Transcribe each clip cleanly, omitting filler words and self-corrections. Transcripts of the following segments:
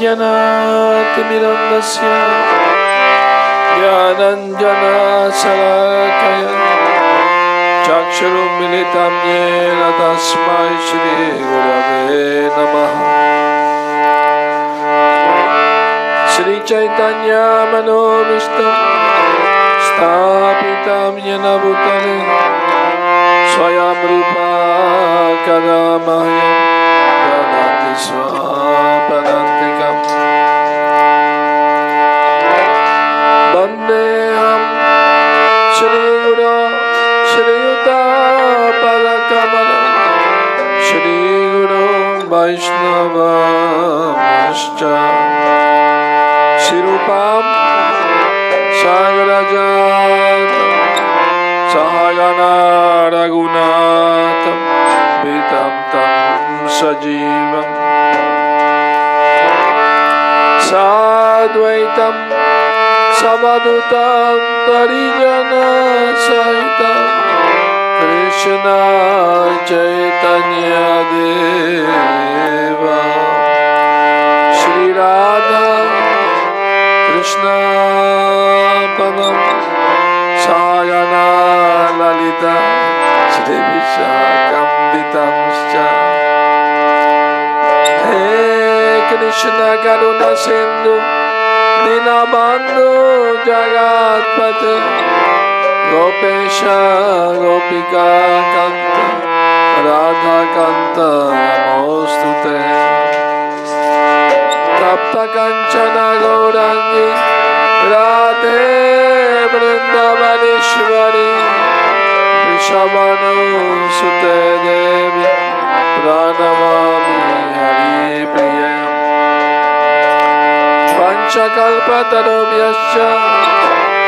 Ajnanatimirandasya Jnananjana Salakaya Chaksharum Militam Yena Tasmai Shri Gurave Namaha Shri Chaitanya Manobishtam Stapitam Yena Bhutale Swayam Rupa Kadamahyam Pranati Swapadantikam Vandeham Shri Guru Shri Yuta Padakamalam Shri Guru Vaishnava Mascha Shirupam Sagarajatam Sahagana Raghunatam Vitam Tam Sajivam Sadvaitam Savadutam Parijana Sahitam Krishna Chaitanya Deva Shri Radha Krishna Padam Sagana Lalita Shri Vishakam Hey Krishna Karuna Sindhu Dinabandhu Jagatpate Gopesha Gopika Kanta Radha Kanta Namostute Tapta Kanchana Gaurangi Radhe Vrindavaneshwari Vrishabhanu Sute Devi Pranamami Hari Priya Panchakalpatarubhyascha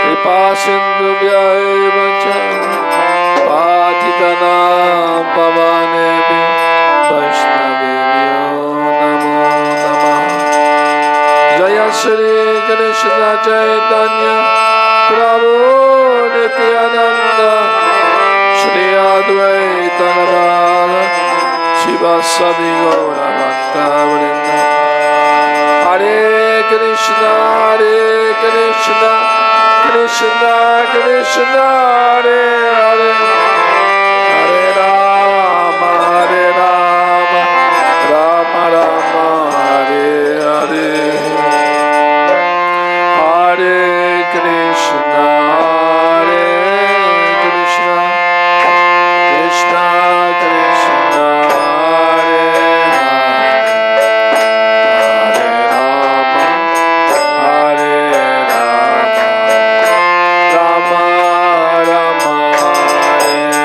Kripa Sindhubhya evacha Patitanam Pavanebhi Vaishnavebhyo Namo Namah Jaya Shri Krishna Chaitanya Prabhu Nityananda Shri Advaita Gadadhara Shivasadi Gaura Bhakta Vrinda Hare Krishna Krishna Krishna Hare Hare Hare Rama Rama Rama Hare Hare Hare Krishna Krishna Krishna Hare Hare Rama Rama Rama Hare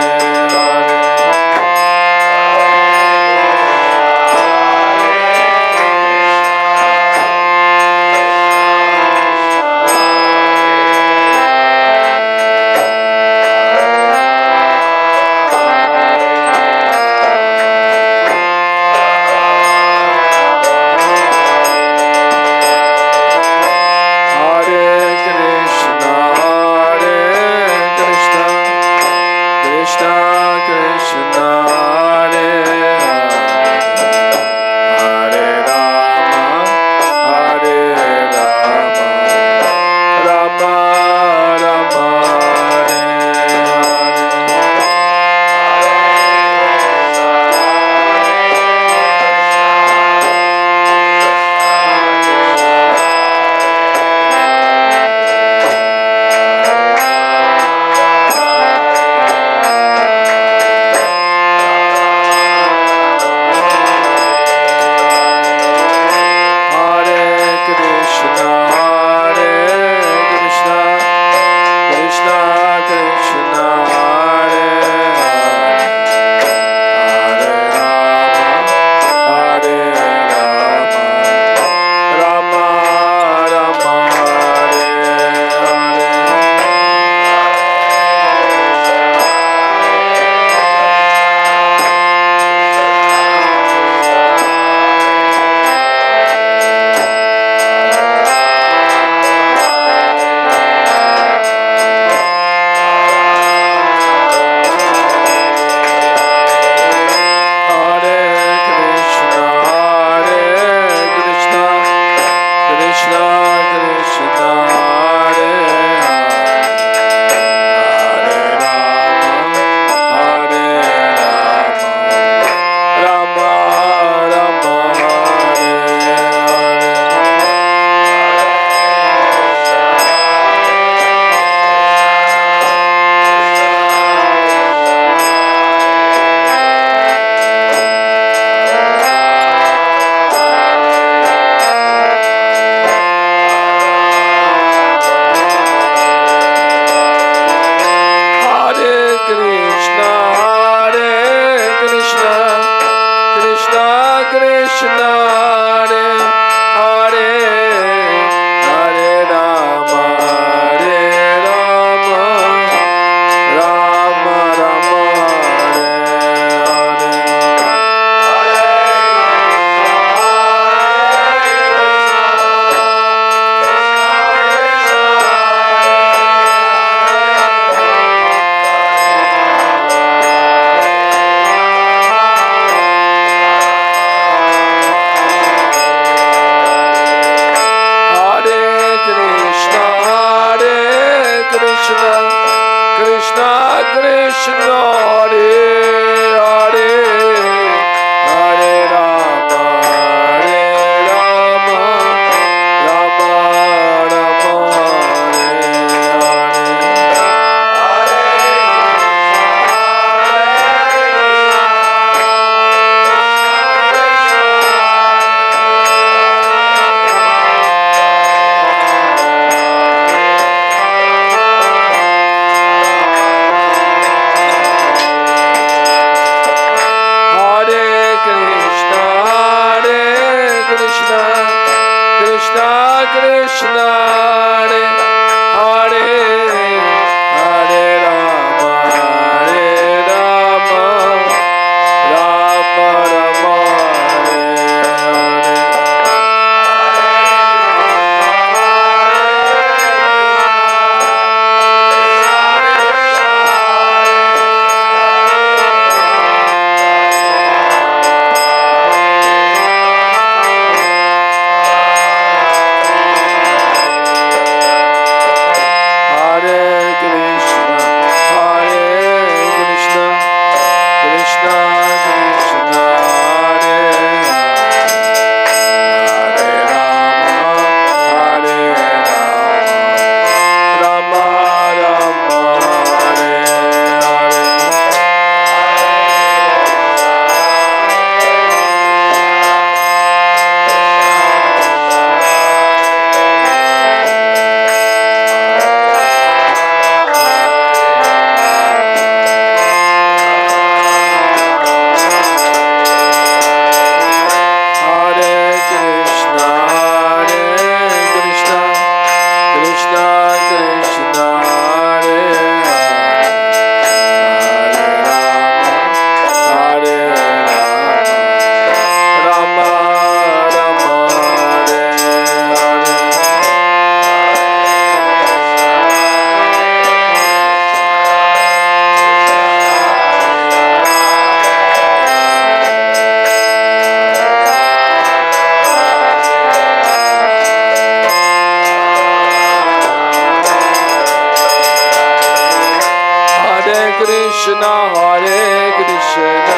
Krishna, Hare Krishna,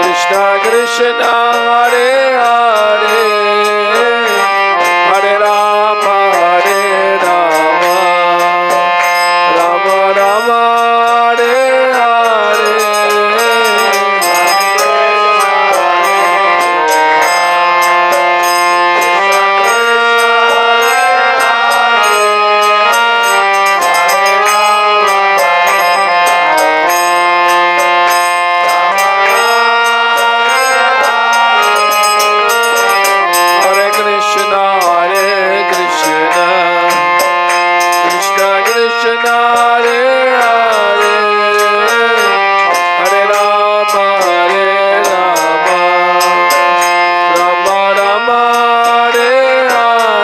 Krishna Krishna, Hare Hare, Hare Rama, Hare Rama, Rama Rama, Hare Hare. Krishna Krishna, Hare Hare, Hare Rama, Hare Rama, Rama Rama, Hare Hare.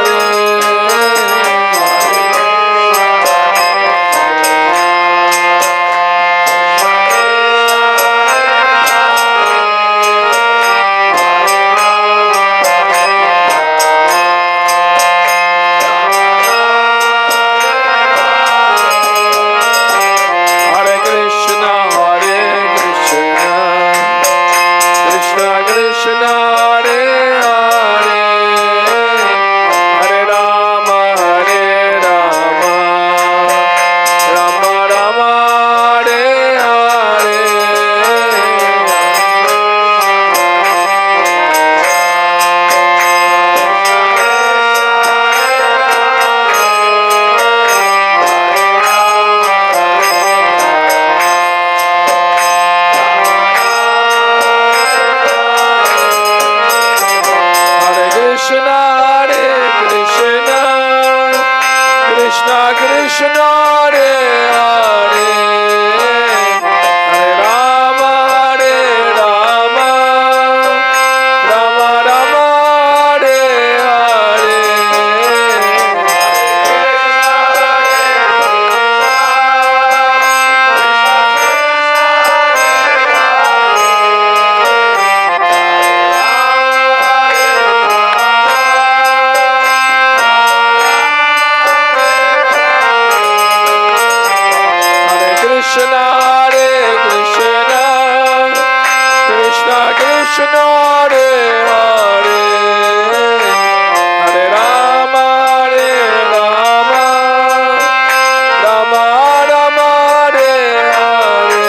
Krishna, Hare Krishna, Krishna Krishna, Hare Hare, Hare Rama, Hare Rama, Rama Rama, Hare Hare.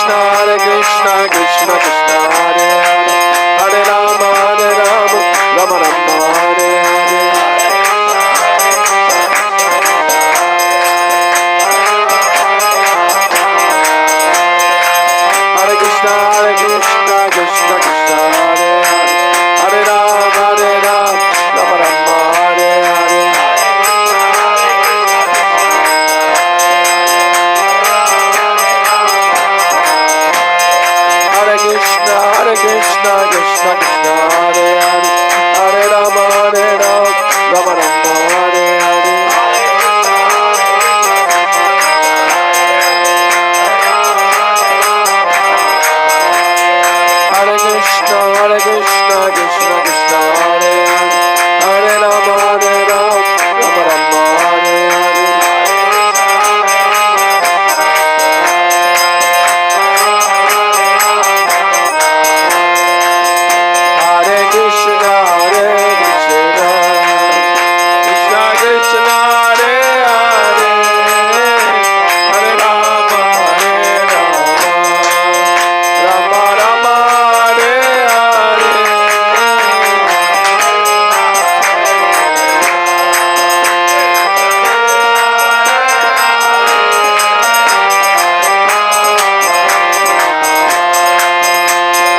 Krishna Krishna Krishna Hare Hare Hare Rama Rama Rama Hare Hare Hare Krishna Krishna Krishna Hare Hare Hare Rama Rama Rama Hare Hare Hare Krishna Krishna Krishna Hare Hare Hare Rama Rama Rama Hare Hare Hare Krishna Krishna Krishna Hare Hare Hare Rama Rama Rama Hare Hare Hare Krishna Krishna Krishna Hare Hare Hare Rama Rama Rama Hare Hare Hare Krishna Krishna Krishna Hare Hare Hare Rama Rama Rama Hare Hare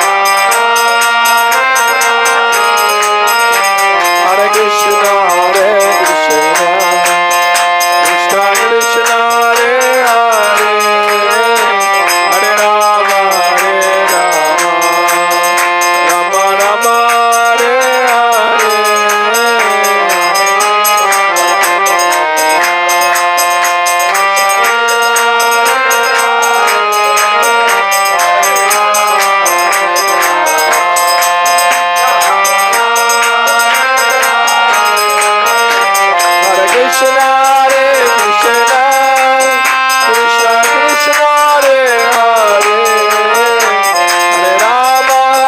Hare Krishna Krishna Krishna Hare Hare Hare Rama Rama Rama Hare Hare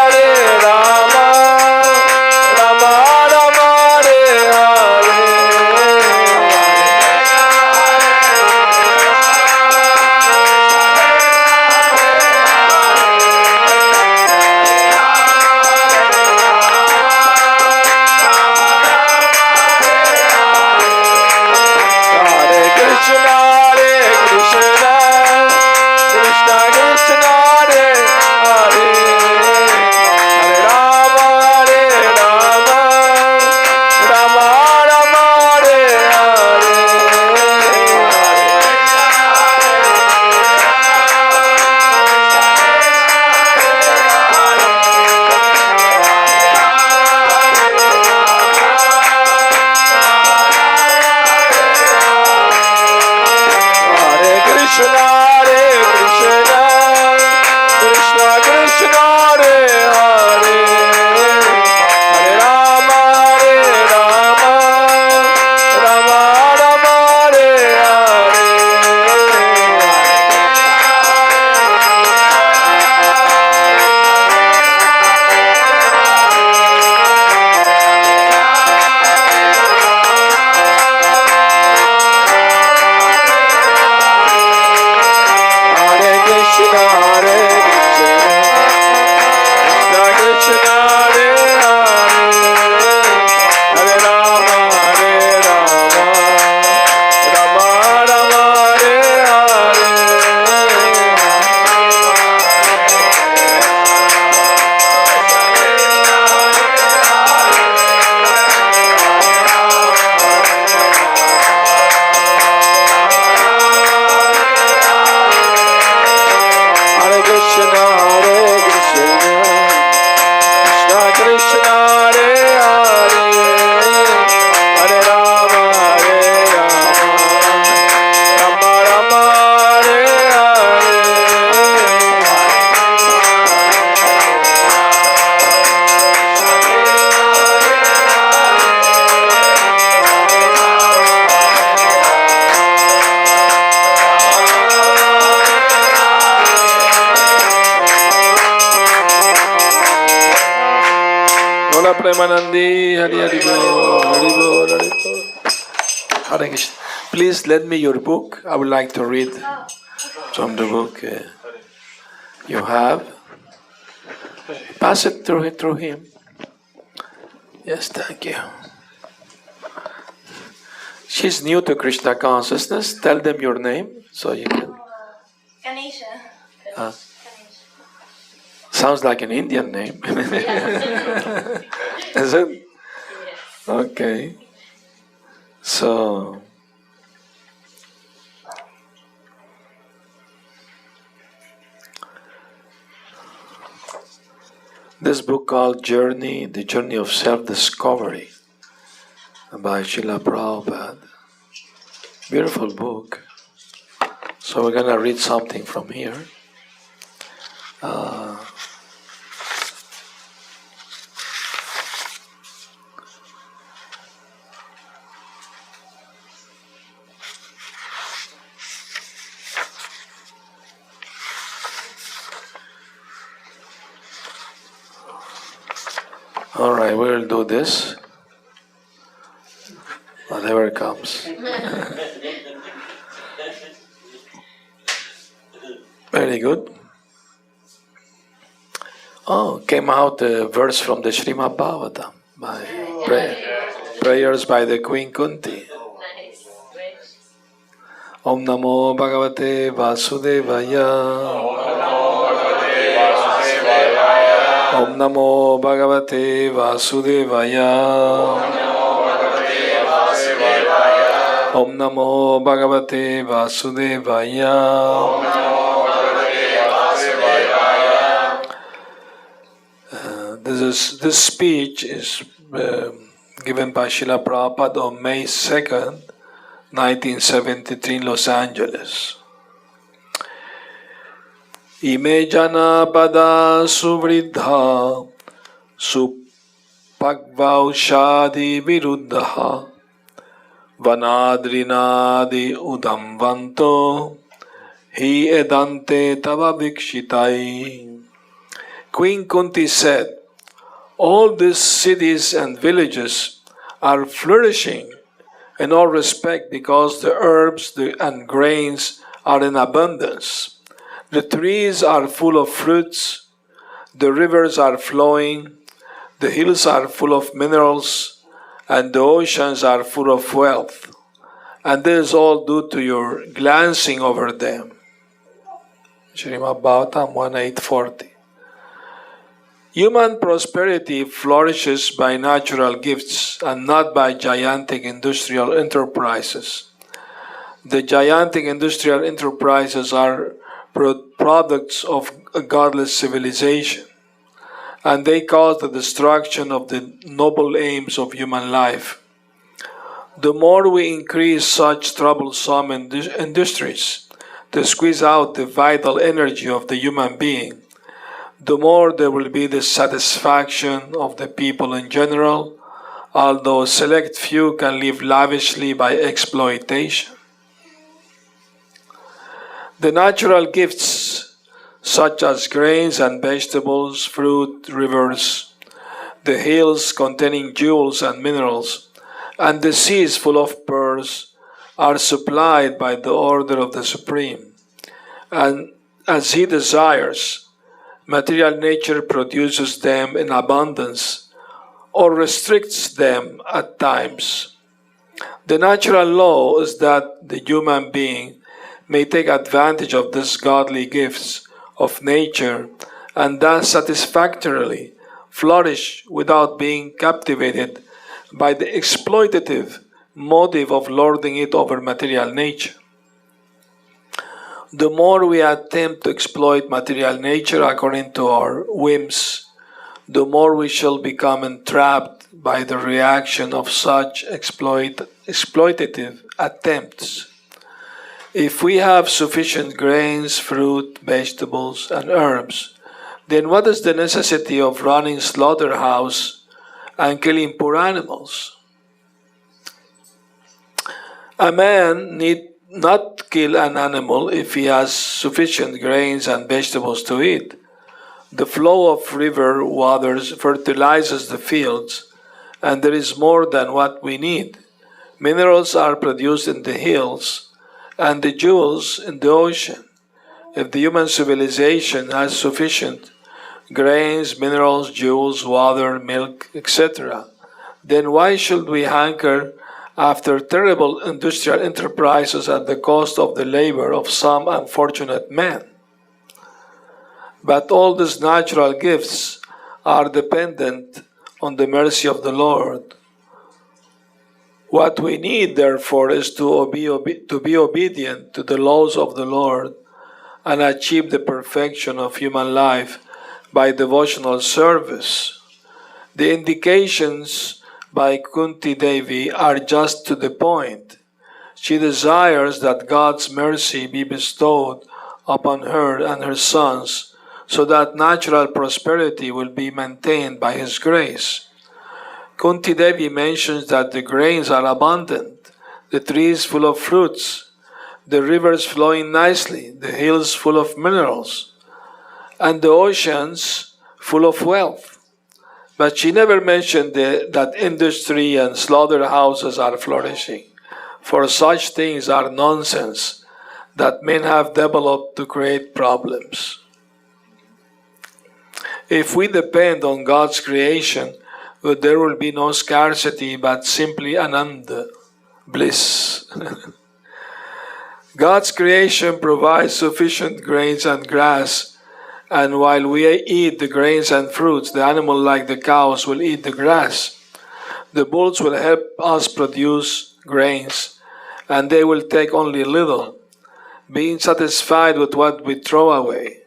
Hare Krishna Krishna Krishna Hare Hare Hare Rama Rama Rama Hare Hare Hare Krishna Krishna Krishna Hare Hare Hare Rama Rama Rama Hare Hare Hare Krishna Krishna Hare Hare Hare Rama Rama Rama Hare Hare Hare Krishna Krishna Hare Hare Hare Rama Rama Rama Hare Hare Hola Premanandi, Hari Hari Bol, Hari Bol, Hari Bol. Hare Krishna. Please lend me your book. I would like to read from the book. You have? Pass it through him. Yes, thank you. She's new to Krishna consciousness. Tell them your name so you can. Ganesha. Sounds like an Indian name. Yes. Is it? Yes. Okay. So, this book called The Journey of Self-Discovery by Srila Prabhupada. Beautiful book. So we're going to read something from here. All right, we'll do this. Whatever comes. Very good. Oh, came out a verse from the Srimad Bhagavatam by prayers by the Queen Kunti. Nice. Om Namo Bhagavate Vasudevaya. Om Namo Bhagavate Vasudevaya. Om Namo Bhagavate Vasudevaya. This speech is given by Srila Prabhupada on May 2nd, 1973 in Los Angeles. Ime jana pada suvriddha supagvaushadi viruddha vanadrinadi udamvanto hi edante tava vikshitai. Queen Kunti said, all these cities and villages are flourishing in all respect because the herbs and grains are in abundance. The trees are full of fruits, the rivers are flowing, the hills are full of minerals, and the oceans are full of wealth. And this is all due to your glancing over them. Srimad Bhagavatam 1.8.40. Human prosperity flourishes by natural gifts and not by gigantic industrial enterprises. The gigantic industrial enterprises are products of a godless civilization, and they cause the destruction of the noble aims of human life. The more we increase such troublesome industries to squeeze out the vital energy of the human being, the more there will be the satisfaction of the people in general, although a select few can live lavishly by exploitation. The natural gifts, such as grains and vegetables, fruit, rivers, the hills containing jewels and minerals, and the seas full of pearls, are supplied by the order of the Supreme. And as He desires, material nature produces them in abundance or restricts them at times. The natural law is that the human being may take advantage of these godly gifts of nature and thus satisfactorily flourish without being captivated by the exploitative motive of lording it over material nature. The more we attempt to exploit material nature according to our whims, the more we shall become entrapped by the reaction of such exploitative attempts. If we have sufficient grains, fruit, vegetables, and herbs, then what is the necessity of running slaughterhouse and killing poor animals? A man need not kill an animal if he has sufficient grains and vegetables to eat. The flow of river waters fertilizes the fields, and there is more than what we need. Minerals are produced in the hills, and the jewels in the ocean. If the human civilization has sufficient grains, minerals, jewels, water, milk, etc., then why should we hanker after terrible industrial enterprises at the cost of the labor of some unfortunate men? But all these natural gifts are dependent on the mercy of the Lord. What we need, therefore, is to be obedient to the laws of the Lord and achieve the perfection of human life by devotional service. The indications by Kunti Devi are just to the point. She desires that God's mercy be bestowed upon her and her sons, so that natural prosperity will be maintained by His grace. Kunti Devi mentions that the grains are abundant, the trees full of fruits, the rivers flowing nicely, the hills full of minerals, and the oceans full of wealth. But she never mentioned that industry and slaughterhouses are flourishing, for such things are nonsense that men have developed to create problems. If we depend on God's creation, there will be no scarcity but simply ananda, bliss. God's creation provides sufficient grains and grass, and while we eat the grains and fruits, the animals like the cows will eat the grass. The bulls will help us produce grains, and they will take only little, being satisfied with what we throw away.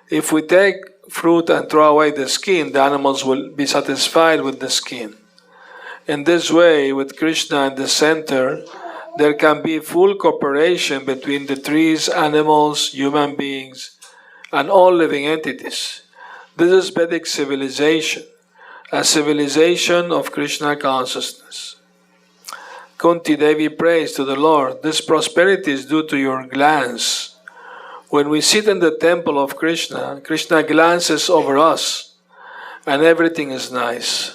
If we take fruit and throw away the skin, the animals will be satisfied with the skin. In this way, with Krishna in the center, there can be full cooperation between the trees, animals, human beings, and all living entities. This is Vedic civilization, a civilization of Krishna consciousness. Kunti Devi prays to the Lord, "This prosperity is due to your glance." When we sit in the temple of Krishna, Krishna glances over us, and everything is nice.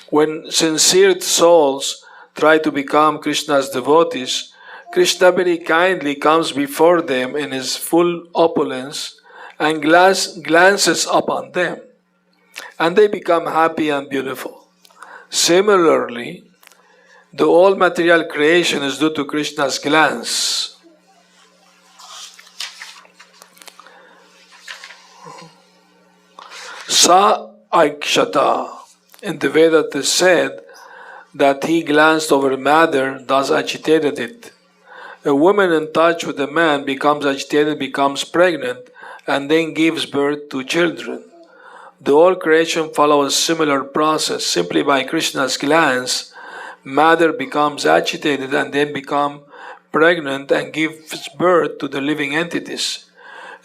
When sincere souls try to become Krishna's devotees, Krishna very kindly comes before them in his full opulence and glances upon them, and they become happy and beautiful. Similarly, the whole material creation is due to Krishna's glance. Sa Aikshata. In the Veda it is said that he glanced over matter, thus agitated it. A woman in touch with a man becomes agitated, becomes pregnant, and then gives birth to children. The whole creation follows a similar process. Simply by Krishna's glance, matter becomes agitated and then becomes pregnant and gives birth to the living entities.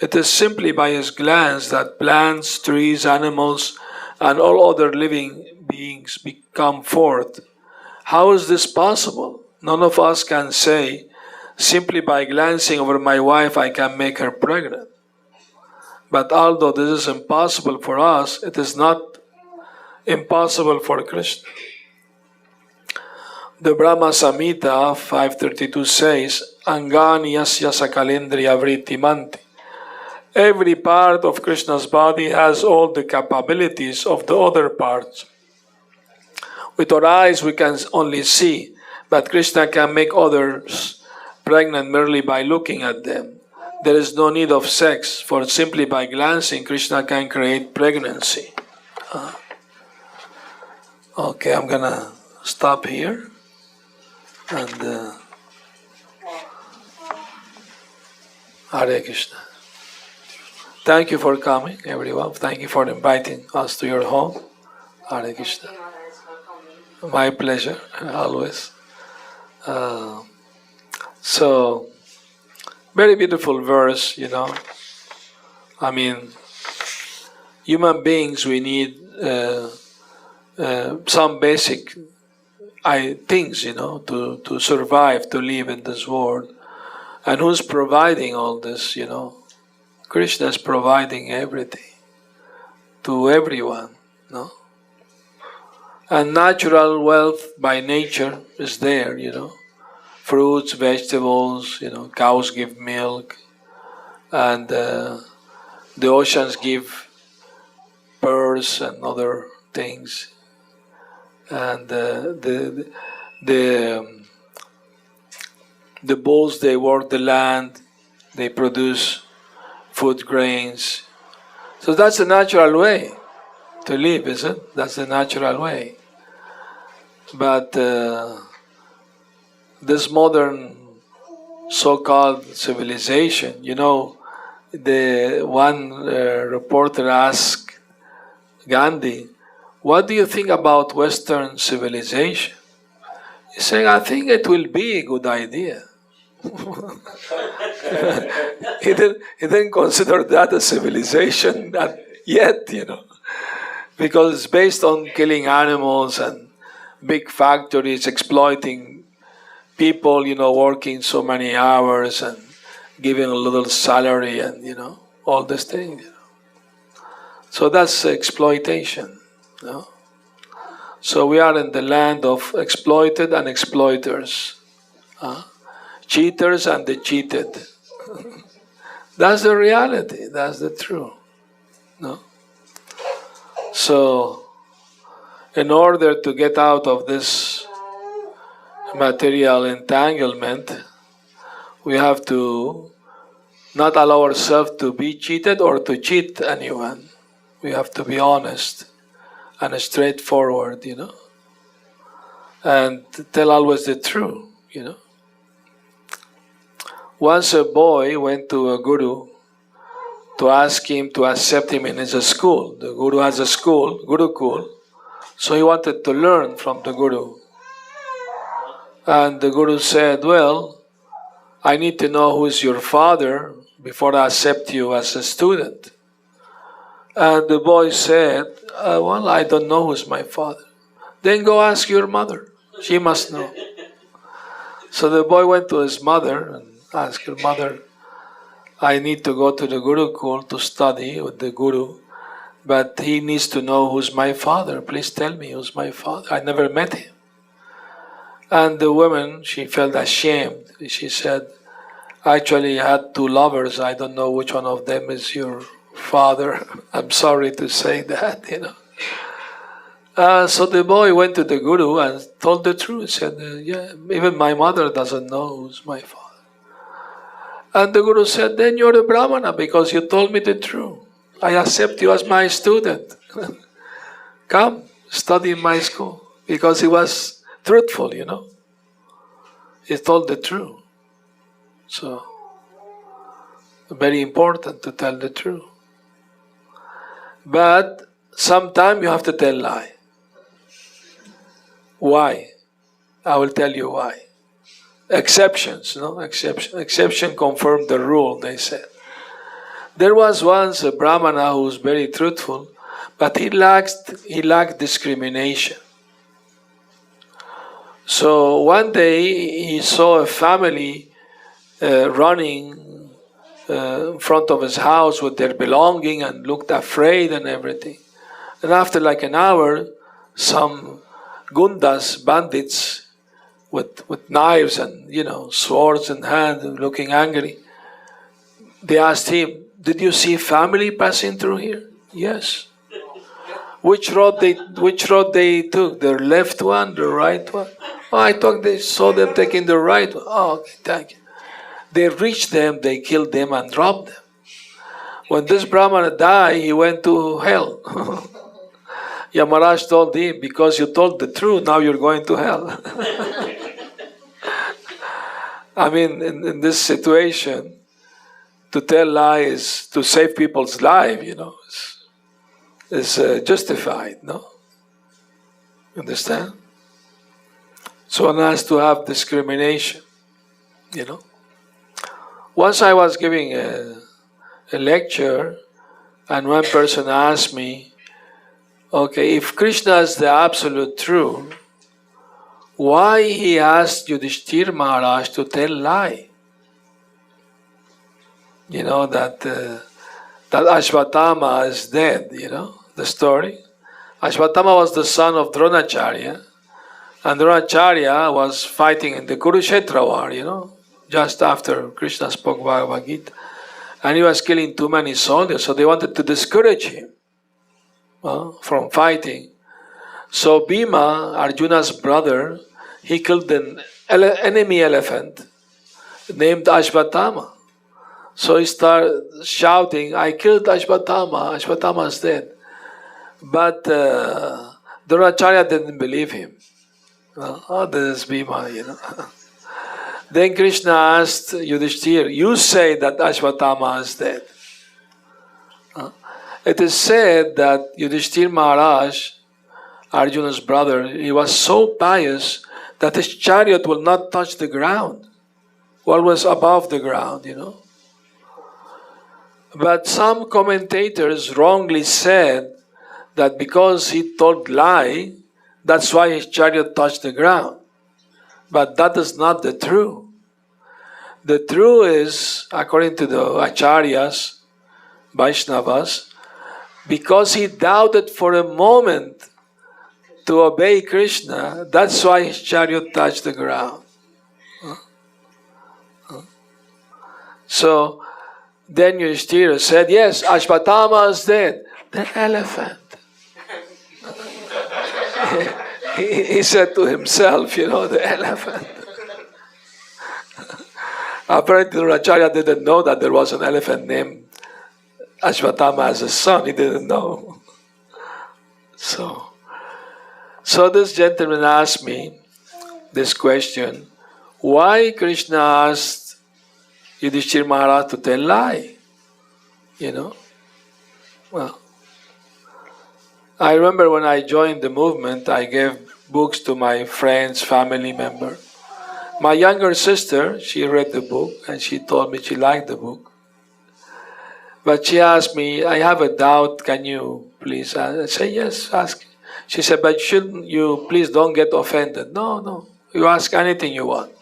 It is simply by his glance that plants, trees, animals, and all other living beings come forth. How is this possible? None of us can say, simply by glancing over my wife I can make her pregnant. But although this is impossible for us, it is not impossible for Krishna. The Brahma Samhita 532 says, Angani yasya sakalendriya vritti manti. Every part of Krishna's body has all the capabilities of the other parts. With our eyes we can only see, but Krishna can make others pregnant merely by looking at them. There is no need of sex, for simply by glancing Krishna can create pregnancy. Okay, I'm gonna stop here and Hare Krishna. Thank you for coming, everyone. Thank you for inviting us to your home. Hare Krishna. My pleasure, always. So, very beautiful verse, I mean, human beings, we need some basic things, to survive, to live in this world. And who's providing all this, Krishna is providing everything to everyone, no? And natural wealth by nature is there, fruits, vegetables, cows give milk, and the oceans give pearls and other things, and the bulls, they work the land, they produce food grains. So that's the natural way to live, isn't it? That's the natural way. But this modern so-called civilization, the one reporter asked Gandhi, "What do you think about Western civilization?" He's saying, "I think it will be a good idea." he didn't consider that a civilization not yet, because it's based on killing animals and big factories exploiting people, working so many hours and giving a little salary and, all these things. So that's exploitation. So we are in the land of exploited and exploiters. Cheaters and the cheated. That's the reality. That's the truth. So, in order to get out of this material entanglement, we have to not allow ourselves to be cheated or to cheat anyone. We have to be honest and straightforward, and tell always the truth, Once a boy went to a guru to ask him to accept him in his school. The guru has a school, Gurukul, so he wanted to learn from the guru. And the guru said, "Well, I need to know who is your father before I accept you as a student." And the boy said, "Well, I don't know who's my father." "Then go ask your mother. She must know." So the boy went to his mother and asked her mother, "I need to go to the Gurukul to study with the guru, but he needs to know who's my father. Please tell me who's my father. I never met him." And the woman, she felt ashamed. She said, "Actually, I had two lovers. I don't know which one of them is your father." I'm sorry to say that, So the boy went to the guru and told the truth. He said, "Yeah, even my mother doesn't know who's my father." And the guru said, "Then you're a Brahmana because you told me the truth. I accept you as my student. Come, study in my school." Because he was truthful, He told the truth. So, very important to tell the truth. But sometimes you have to tell lie. Why? I will tell you why. Exceptions, Exception confirm the rule, they said. There was once a Brahmana who was very truthful, but he lacked discrimination. So one day he saw a family running in front of his house with their belonging and looked afraid and everything. And after like an hour, some gundas, bandits, with knives and, swords in hand and looking angry, they asked him, "Did you see family passing through here?" "Yes." Which road they took? The left one, the right one? "Oh, I thought they saw them taking the right one." "Oh, okay, thank you." They reached them, they killed them and dropped them. When this Brahmana died, he went to hell. Yamaraj told him, "Because you told the truth, now you're going to hell." I mean, in this situation, to tell lies to save people's life, is justified, no? Understand? So one has to have discrimination, Once I was giving a lecture, and one person asked me, "Okay, if Krishna is the absolute truth, why he asked Yudhishthir Maharaj to tell lie? That Ashwatthama is dead, the story. Ashwatthama was the son of Dronacharya, and Dronacharya was fighting in the Kurukshetra war, just after Krishna spoke Bhagavad Gita. And he was killing too many soldiers, so they wanted to discourage him from fighting. So Bhima, Arjuna's brother, he killed an enemy elephant named Ashvatthama. So he started shouting, I killed Ashvatthama, Ashvatthama is dead. But Dronacharya didn't believe him. Oh, this is Bhima, Then Krishna asked Yudhishthira, you say that Ashvatthama is dead. It is said that Yudhishthira Maharaj, Arjuna's brother, he was so pious that his chariot will not touch the ground, always above the ground, But some commentators wrongly said that because he told lie, that's why his chariot touched the ground. But that is not the truth. The truth is, according to the Acharyas, Vaishnavas, because he doubted for a moment to obey Krishna, that's why his chariot touched the ground. So then Yudhishthira said, yes, Ashvatthama is dead. The elephant. he said to himself, the elephant. Apparently, Dronacharya didn't know that there was an elephant named Ashvatthama as a son. He didn't know. So this gentleman asked me this question: why Krishna asked Yudhishthira Maharaj to tell lie? Well, I remember when I joined the movement, I gave books to my friends, family members. My younger sister, she read the book and she told me she liked the book. But she asked me, I have a doubt, can you please? I said, yes, ask. She said, but shouldn't you, please don't get offended. No, you ask anything you want.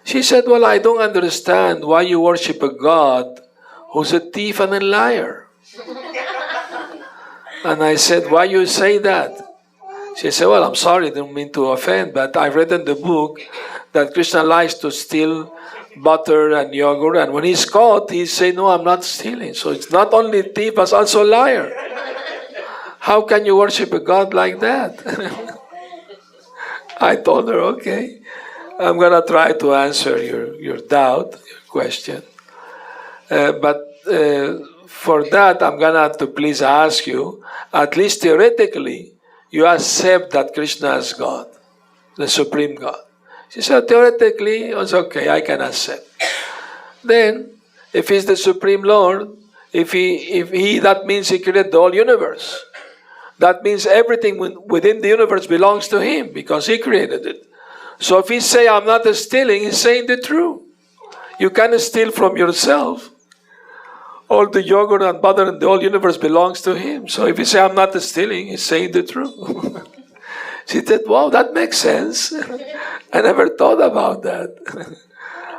She said, well, I don't understand why you worship a God who's a thief and a liar. And I said, why you say that? She said, well, I'm sorry, I didn't mean to offend, but I read in the book that Krishna likes to steal butter and yogurt, and when he's caught, he say, no, I'm not stealing. So it's not only thief, but also liar. How can you worship a God like that? I told her, okay, I'm going to try to answer your doubt, your question. But for that, I'm going to have to please ask you, at least theoretically, you accept that Krishna is God, the Supreme God. She said, theoretically, it's okay, I can accept. Then, if he's the Supreme Lord, if he, that means he created the whole universe. That means everything within the universe belongs to him because he created it. So if he say, I'm not stealing, he's saying the truth. You can't steal from yourself. All the yogurt and butter in the whole universe belongs to him. So if he say, I'm not stealing, he's saying the truth. She said, wow, that makes sense. I never thought about that.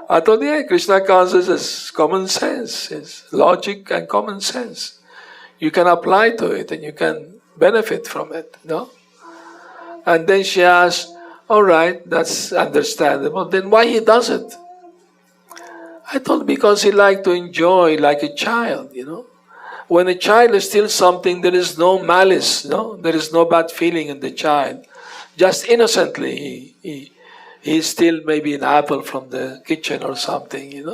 I thought, yeah, Krishna consciousness is common sense. It's logic and common sense. You can apply to it and you can benefit from it, And then she asked, all right, that's understandable. Then why he does it? I thought because he liked to enjoy like a child, When a child steals something, there is no malice, There is no bad feeling in the child. Just innocently, he steals maybe an apple from the kitchen or something,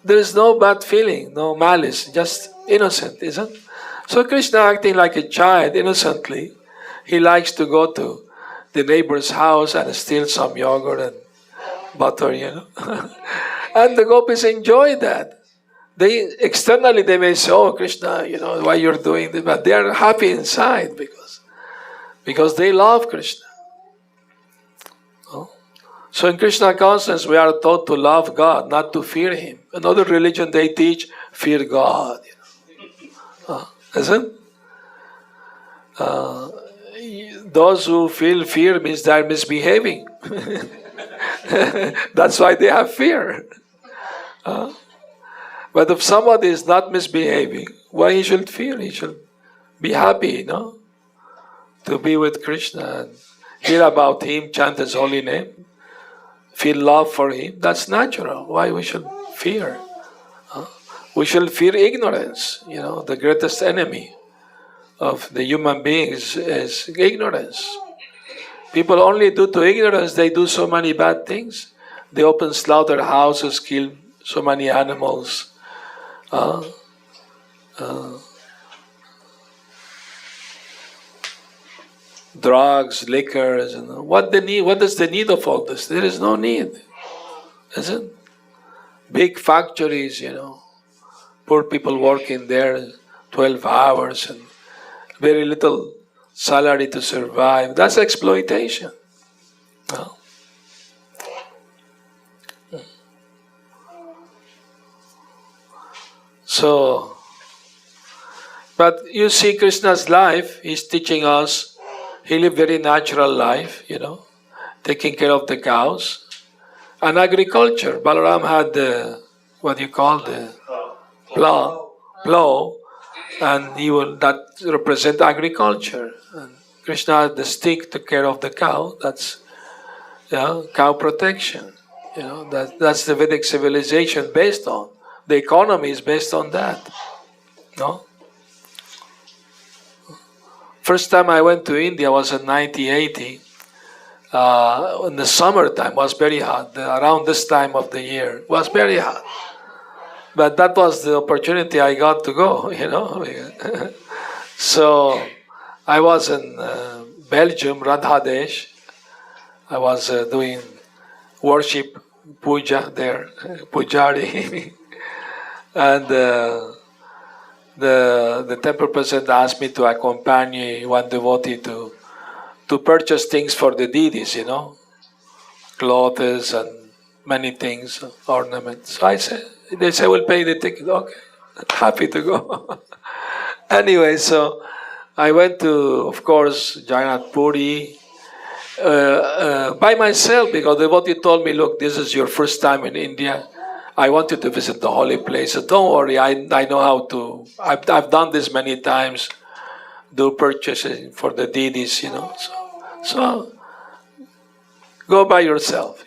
There is no bad feeling, no malice, just innocent, isn't it? So Krishna acting like a child innocently, he likes to go to the neighbor's house and steal some yogurt and butter, And the gopis enjoy that. Externally they may say, oh Krishna, why you're doing this, but they are happy inside because they love Krishna. So in Krishna consciousness, we are taught to love God, not to fear Him. Another religion they teach, fear God. Isn't? Those who feel fear means they are misbehaving. That's why they have fear. But if somebody is not misbehaving, why he should fear? He should be happy, to be with Krishna and hear about Him, chant His holy name, feel love for Him. That's natural. Why we should fear? we shall fear ignorance. The greatest enemy of the human beings is ignorance. People only due to ignorance, they do so many bad things. They open slaughterhouses, kill so many animals. Drugs, liquors, what is the need of all this? There is no need, isn't? Big factories, poor people working there 12 hours and very little salary to survive. That's exploitation. So, but you see Krishna's life, he's teaching us. He lived very natural life, taking care of the cows. And agriculture. Balaram had the plow, and that represent agriculture. And Krishna had the stick to care of the cow. That's cow protection. That's the Vedic civilization based on. The economy is based on that. No. First time I went to India was in 1980. In the summertime, was very hot. Around this time of the year, was very hot. But that was the opportunity I got to go, So I was in Belgium, Radhadesh. I was doing worship, puja there, pujari. And the temple president asked me to accompany one devotee to purchase things for the deities, clothes and many things, ornaments. So they said, we'll pay the ticket. Okay, happy to go. Anyway, so I went to, of course, Jagannath Puri by myself because the devotee told me, look, this is your first time in India. I want you to visit the holy places. Don't worry, I know how to. I've done this many times. Do purchases for the deities, So go by yourself,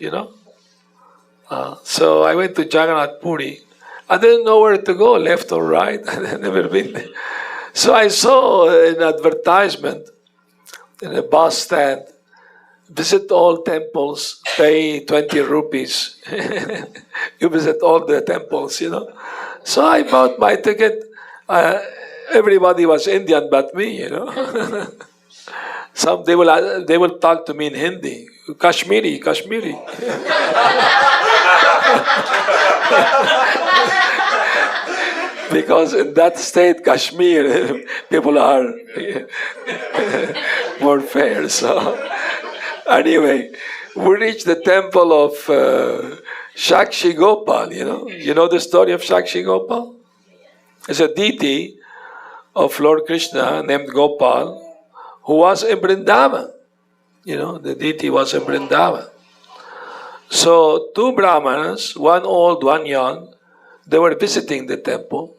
So I went to Jagannath Puri. I didn't know where to go, left or right. I'd never been there. So I saw an advertisement in a bus stand. Visit all temples, pay 20 rupees. You visit all the temples, So I bought my ticket. Everybody was Indian but me, Some they will talk to me in Hindi, Kashmiri. Because in that state, Kashmir, people are more fair. So anyway, we reached the temple of Shakshi Gopal. You know the story of Shakshi Gopal? It's a deity of Lord Krishna named Gopal, who was in Vrindavan. The deity was in Vrindavan. So two Brahmanas, one old, one young, they were visiting the temple.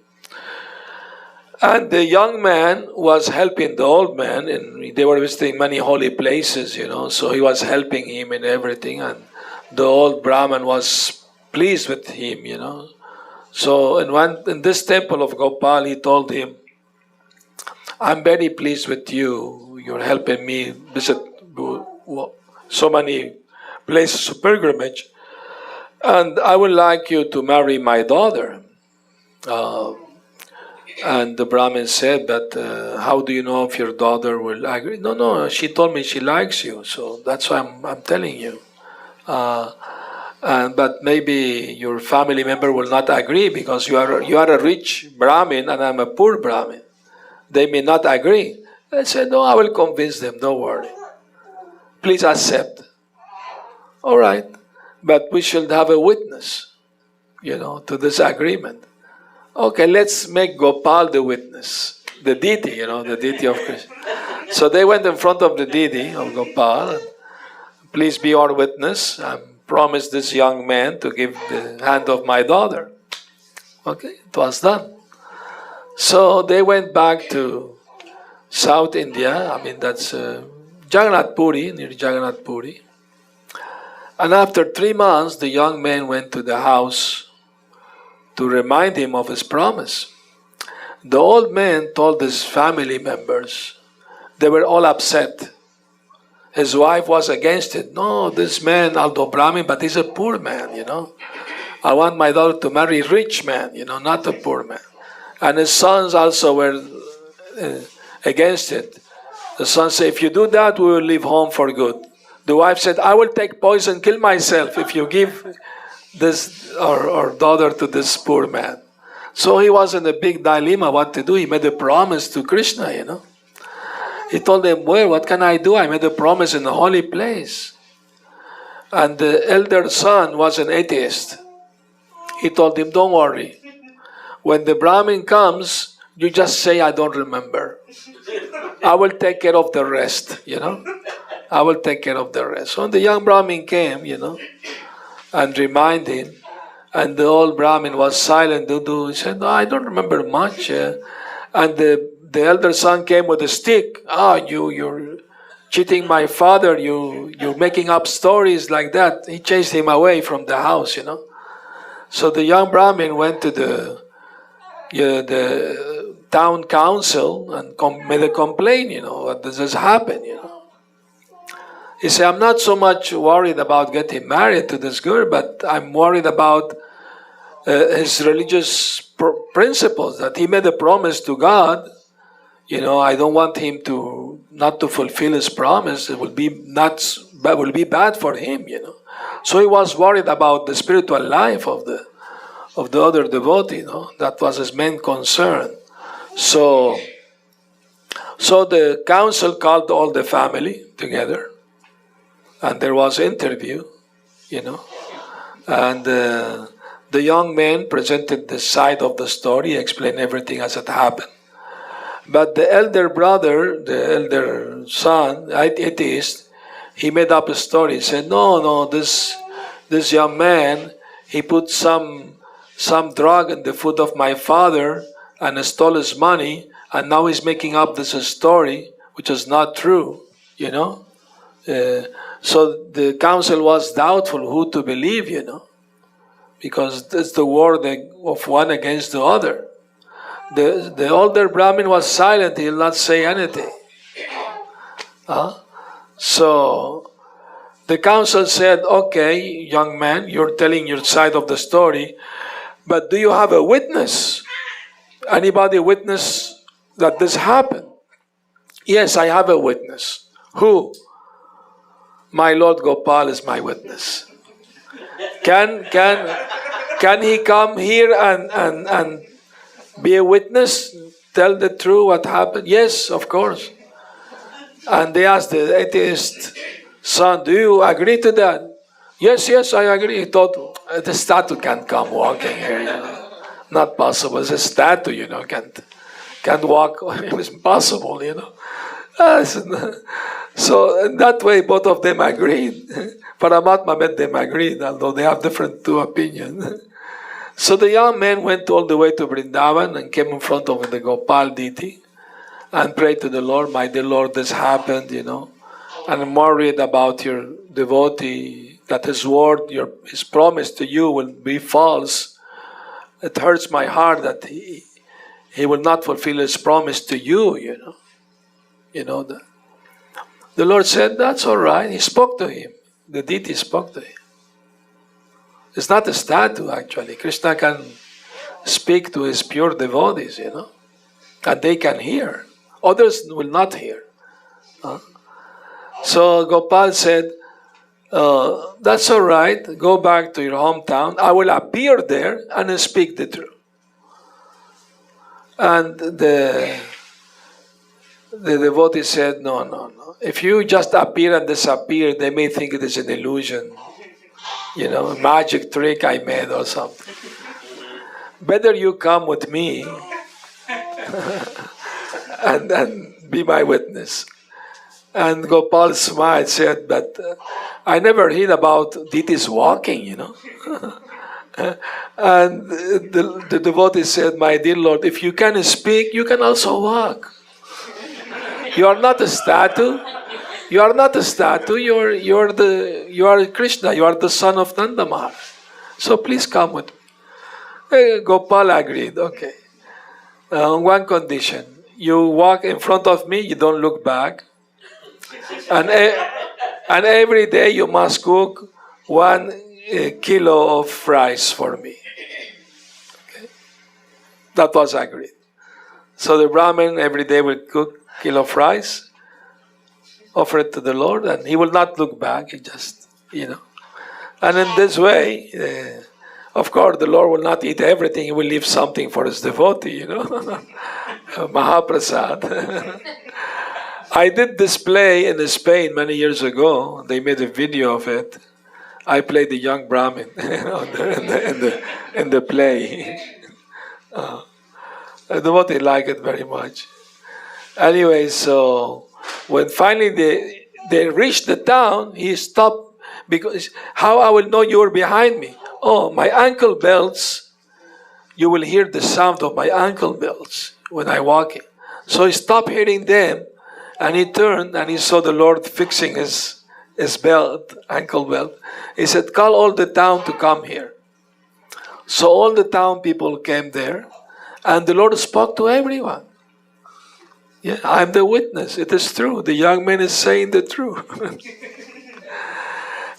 And the young man was helping the old man, and they were visiting many holy places, so he was helping him in everything. And the old Brahman was pleased with him, So in this temple of Gopal, he told him, I'm very pleased with you. You're helping me visit so many places of pilgrimage. And I would like you to marry my daughter. And the Brahmin said, but how do you know if your daughter will agree? No, she told me she likes you. So that's why I'm telling you. But maybe your family member will not agree because you are a rich Brahmin and I'm a poor Brahmin. They may not agree. I said, no, I will convince them, don't worry. Please accept. All right, but we should have a witness, to this agreement. Okay, let's make Gopal the witness, the deity, the deity of Krishna. So they went in front of the deity of Gopal. Please be our witness. I promise this young man to give the hand of my daughter. Okay, it was done. So they went back to South India. That's Jagannath Puri, near Jagannath Puri. And after 3 months, the young man went to the house to remind him of his promise. The old man told his family members. They were all upset. His wife was against it. No, this man, although Brahmin, but he's a poor man, I want my daughter to marry a rich man, not a poor man. And his sons also were against it. The son said, if you do that, we will leave home for good. The wife said, I will take poison, kill myself if you give this our daughter to this poor man. So he was in a big dilemma what to do. He made a promise to Krishna, He told him, well, what can I do? I made a promise in a holy place. And the elder son was an atheist. He told him, don't worry. When the Brahmin comes, you just say, I don't remember. I will take care of the rest, I will take care of the rest. So the young Brahmin came, and reminded him. And the old Brahmin was silent. He said, no, I don't remember much. And the elder son came with a stick. You're cheating my father. You're making up stories like that. He chased him away from the house, So the young Brahmin went to the town council and made a complaint, what does this happen, He said, I'm not so much worried about getting married to this girl, but I'm worried about his religious principles, that he made a promise to God. I don't want him not to fulfill his promise. It will be bad for him, So he was worried about the spiritual life of the other devotee, That was his main concern. So the council called all the family together, and there was an interview, and the young man presented the side of the story, explained everything as it happened. But the elder brother, the elder son, atheist, he made up a story. He said, no, this young man, he put some drug in the food of my father and stole his money, and now he's making up this story, which is not true, So the council was doubtful who to believe, because it's the war of one against the other. The older Brahmin was silent. He did not say anything. So the council said, okay, young man, you're telling your side of the story, but do you have a witness? Anybody witness that this happened? Yes, I have a witness. Who? My Lord Gopal is my witness. Can he come here and be a witness? Tell the truth what happened? Yes, of course. And they asked the atheist son, do you agree to that? Yes, I agree. He thought, the statue can't come walking here. Not possible. It's a statue, can't walk. It was impossible, So in that way, both of them agreed. Paramatma made them agree, although they have different two opinions. So the young man went all the way to Vrindavan and came in front of the Gopal deity and prayed to the Lord, my dear Lord, this happened, and I'm worried about your devotee, that his word, his promise to you will be false. It hurts my heart that he will not fulfill his promise to you, The Lord said, that's all right. He spoke to him. The deity spoke to him. It's not a statue, actually. Krishna can speak to his pure devotees, and they can hear. Others will not hear. So Gopal said, that's all right. Go back to your hometown. I will appear there and speak the truth. And the devotee said, no. If you just appear and disappear, they may think it is an illusion. A magic trick I made or something. Better you come with me and then be my witness. And Gopal smiled, said, but I never heard about deities walking, And the devotee said, my dear Lord, if you can speak, you can also walk. You are not a statue. You are not a statue. You are Krishna. You are the son of Nanda Maharaj. So please come with me. Gopal agreed. Okay. On one condition. You walk in front of me, you don't look back. And, and every day you must cook 1 kilo of rice for me. Okay. That was agreed. So the Brahmin every day will cook a kilo of rice, offer it to the Lord, and he will not look back. He just, And in this way, of course, the Lord will not eat everything. He will leave something for his devotee, Mahaprasad. I did this play in Spain many years ago. They made a video of it. I played the young Brahmin in the play. The devotee liked it very much. Anyway, so when finally they reached the town, he stopped because how I will know you were behind me? Oh, my ankle belts. You will hear the sound of my ankle belts when I walk in. So he stopped hearing them, and he turned and he saw the Lord fixing his belt, ankle belt. He said, "Call all the town to come here." So all the town people came there, and the Lord spoke to everyone. Yeah, I'm the witness. It is true. The young man is saying the truth.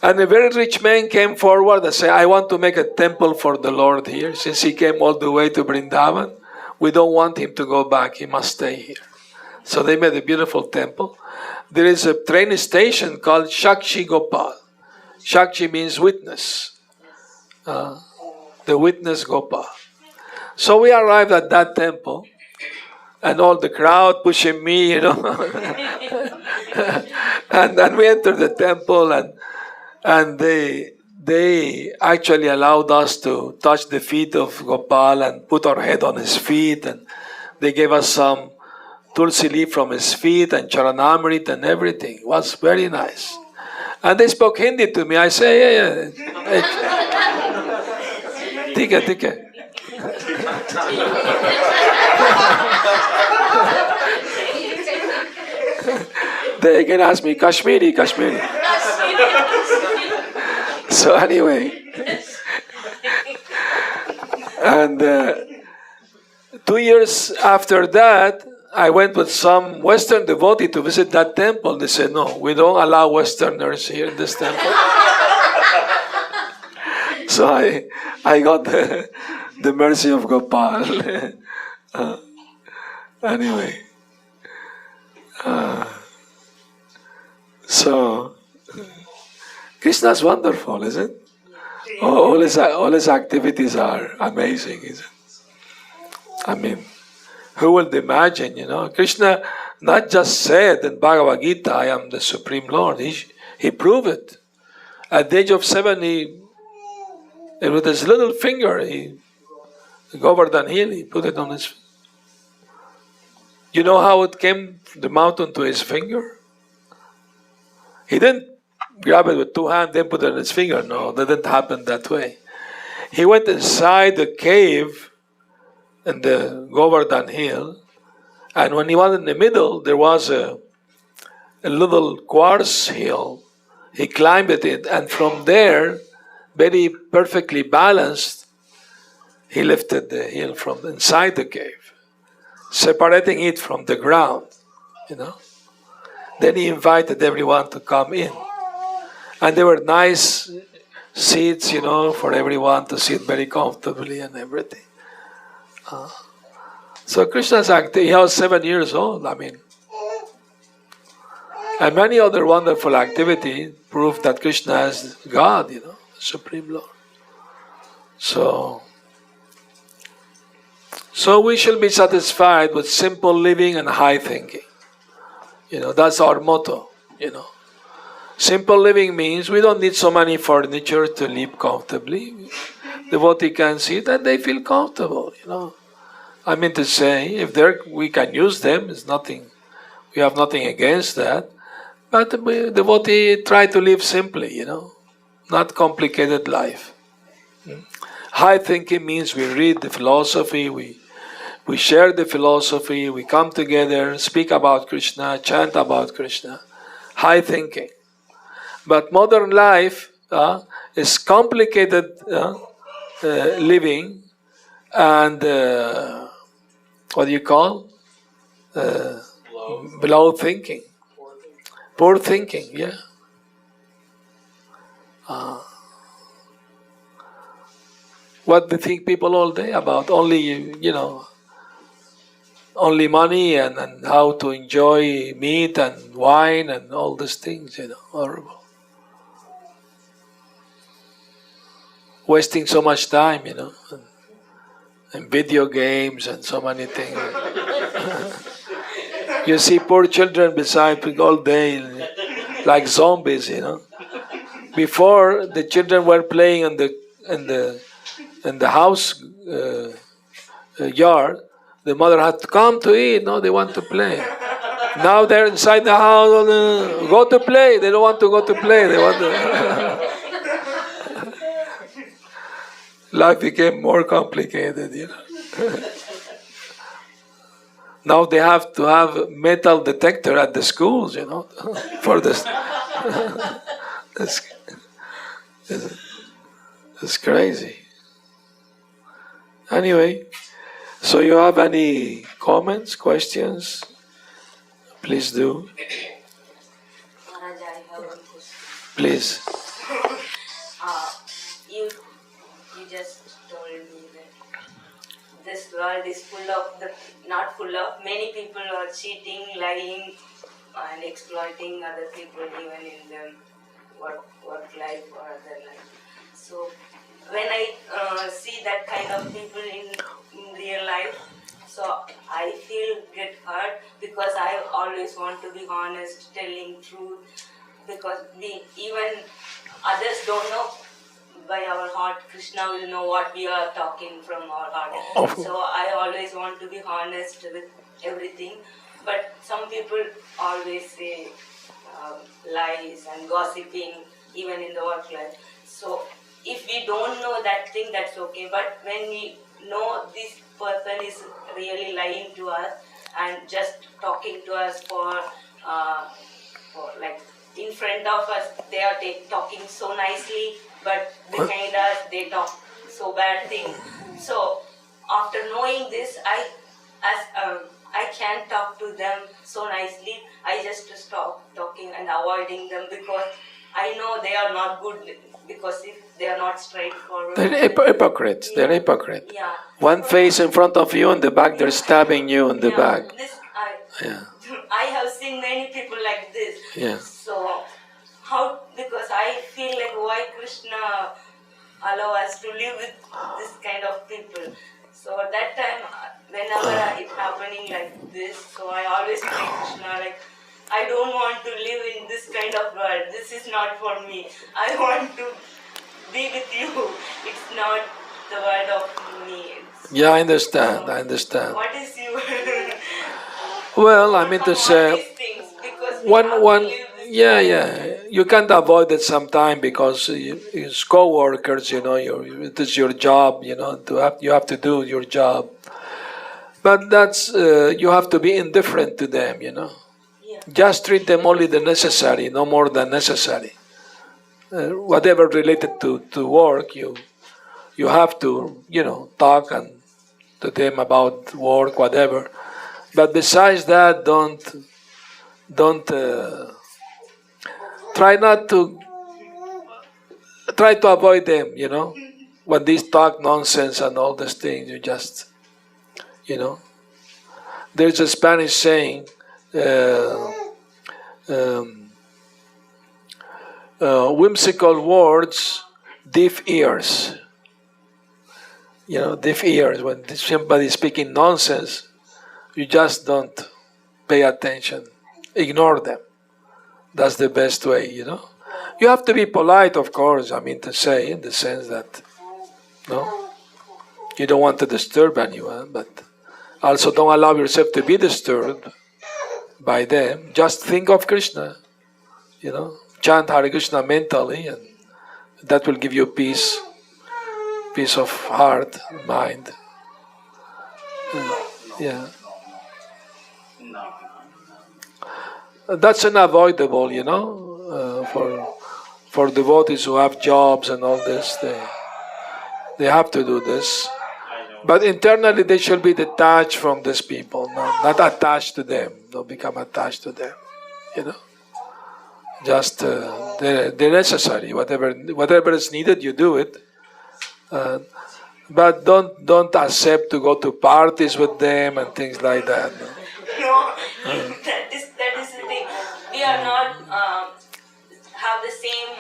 And a very rich man came forward and said, "I want to make a temple for the Lord here. Since he came all the way to Vrindavan, we don't want him to go back. He must stay here." So they made a beautiful temple. There is a train station called Shakshi Gopal. Shakshi means witness. The witness Gopal. So we arrived at that temple, and all the crowd pushing me, and then we entered the temple, and they actually allowed us to touch the feet of Gopal and put our head on his feet, and they gave us some tulsi leaf from his feet and charanamrit and everything. It was very nice. And they spoke Hindi to me. I say, yeah. Tika. They again asked me, Kashmiri. So anyway, and 2 years after that, I went with some Western devotee to visit that temple. They said, "No, we don't allow Westerners here in this temple." So I got the mercy of Gopal. Anyway, so Krishna's wonderful, isn't it? All his activities are amazing, isn't it? I mean, who would imagine, Krishna not just said in Bhagavad Gita, "I am the Supreme Lord." He proved it. At the age of 7, with his little finger, Govardhan hill, he put it on his. You know how it came from the mountain to his finger? He didn't grab it with 2 hands, then put it on his finger. No, that didn't happen that way. He went inside the cave in the Govardhan hill, and when he was in the middle, there was a little quartz hill. He climbed it, and from there, very perfectly balanced, he lifted the hill from inside the cave, separating it from the ground, Then he invited everyone to come in. And there were nice seats, for everyone to sit very comfortably and everything. So Krishna's active. He was 7 years old, and many other wonderful activities prove that Krishna is God, Supreme Lord. So we shall be satisfied with simple living and high thinking. That's our motto, Simple living means we don't need so many furniture to live comfortably. Devotee can sit and they feel comfortable, I mean to say, if we can use them, it's nothing. We have nothing against that. But devotee try to live simply, not complicated life. High thinking means we read the philosophy, we share the philosophy, we come together, speak about Krishna, chant about Krishna. High thinking. But modern life is complicated living and what do you call? Below thinking. Poor thinking, yeah. What they think people all day about? Only, only money and how to enjoy meat and wine and all these things, horrible. Wasting so much time, and video games and so many things. You see poor children beside all day like zombies, Before the children were playing in the house yard, the mother had to come to eat. No, they want to play. Now they're inside the house. Go to play. They don't want to go to play. They want to. Life became more complicated, Now they have to have metal detector at the schools, for this. It's crazy. Anyway, so you have any comments, questions? Please do. Maharaj, I have one question. Please. You just told me that this world is full of not full of, many people are cheating, lying, and exploiting other people even in the work life or other life. So when I see that kind of people in real life, so I get hurt because I always want to be honest, telling truth, because even others don't know. By our heart, Krishna will know what we are talking from our heart. So I always want to be honest with everything. But some people always say lies and gossiping, even in the work life. So if we don't know that thing, that's okay. But when we know this person is really lying to us and just talking to us for like in front of us, they are talking so nicely, but behind us they talk so bad things. So after knowing this, I can't talk to them so nicely. I just stop talking and avoiding them because I know they are not good. Because if they are not straightforward, they're hypocrites. Yeah. They're hypocrites. Yeah. One face in front of you, in the back they're stabbing you in the back. I have seen many people like this. Yeah. So because I feel like why Krishna allow us to live with this kind of people. So at that time, whenever it's happening like this, so I always pray Krishna like, I don't want to live in this kind of world. This is not for me. I want to be with you. It's not the world of me. Yeah, I understand. What is your Well, I mean to say, you can't avoid it sometime because it's co-workers, it is your job, you have to do your job. But that's you have to be indifferent to them, Just treat them only the necessary, no more than necessary. Whatever related to work, you have to, talk to them about work, whatever. But besides that, don't try to avoid them. When these talk nonsense and all these things, you just, there's a Spanish saying. Whimsical words, deaf ears. Deaf ears. When somebody is speaking nonsense, you just don't pay attention. Ignore them. That's the best way, You have to be polite, of course, I mean to say, in the sense that, you don't want to disturb anyone, but also don't allow yourself to be disturbed by them. Just think of Krishna, chant Hare Krishna mentally, and that will give you peace of heart, mind. Yeah. That's unavoidable, for devotees who have jobs and all this, they have to do this. But internally they should be detached from these people, not attached to them. Don't become attached to them. You know, just they're necessary. Whatever is needed, you do it. But don't accept to go to parties with them and things like that. No, that is the thing. We are not have the same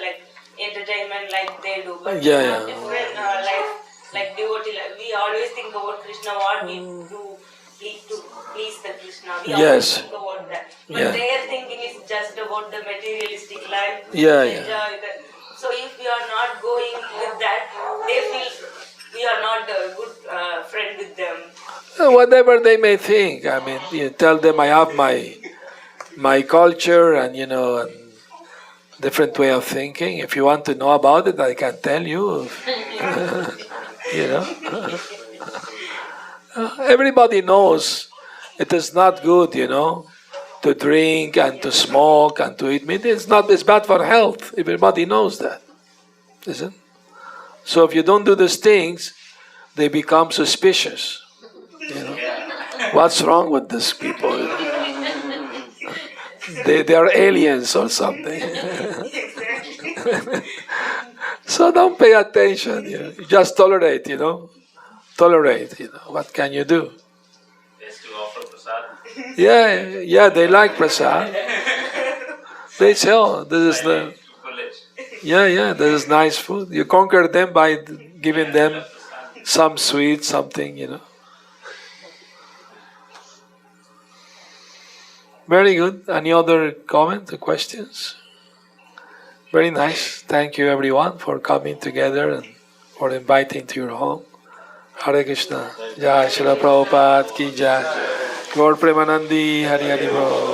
like entertainment like they do, but we have different life, like devotee life. We always think about Krishna, what we do to please the Krishna. We always think about that. But their thinking is just about the materialistic life. Enjoy that. So if we are not going with that, they feel we are not a good friend with them. Whatever they may think, I mean, you tell them I have my culture and and different way of thinking. If you want to know about it, I can tell you. Everybody knows it is not good, to drink and to smoke and to eat meat. It's bad for health. Everybody knows that, isn't it? So if you don't do these things, they become suspicious. What's wrong with these people? They are aliens or something. So don't pay attention. You just tolerate. Tolerate. What can you do? Just to offer prasad. Yeah. They like prasad. They say, "Oh, this is the." Yeah. This is nice food. You conquer them by giving them some sweet, something. Very good. Any other comments or questions? Very nice. Thank you everyone for coming together and for inviting to your home. Hare Krishna. Jai Srila Prabhupada ki jai. Gaur Premanandi Hari Hari Bol.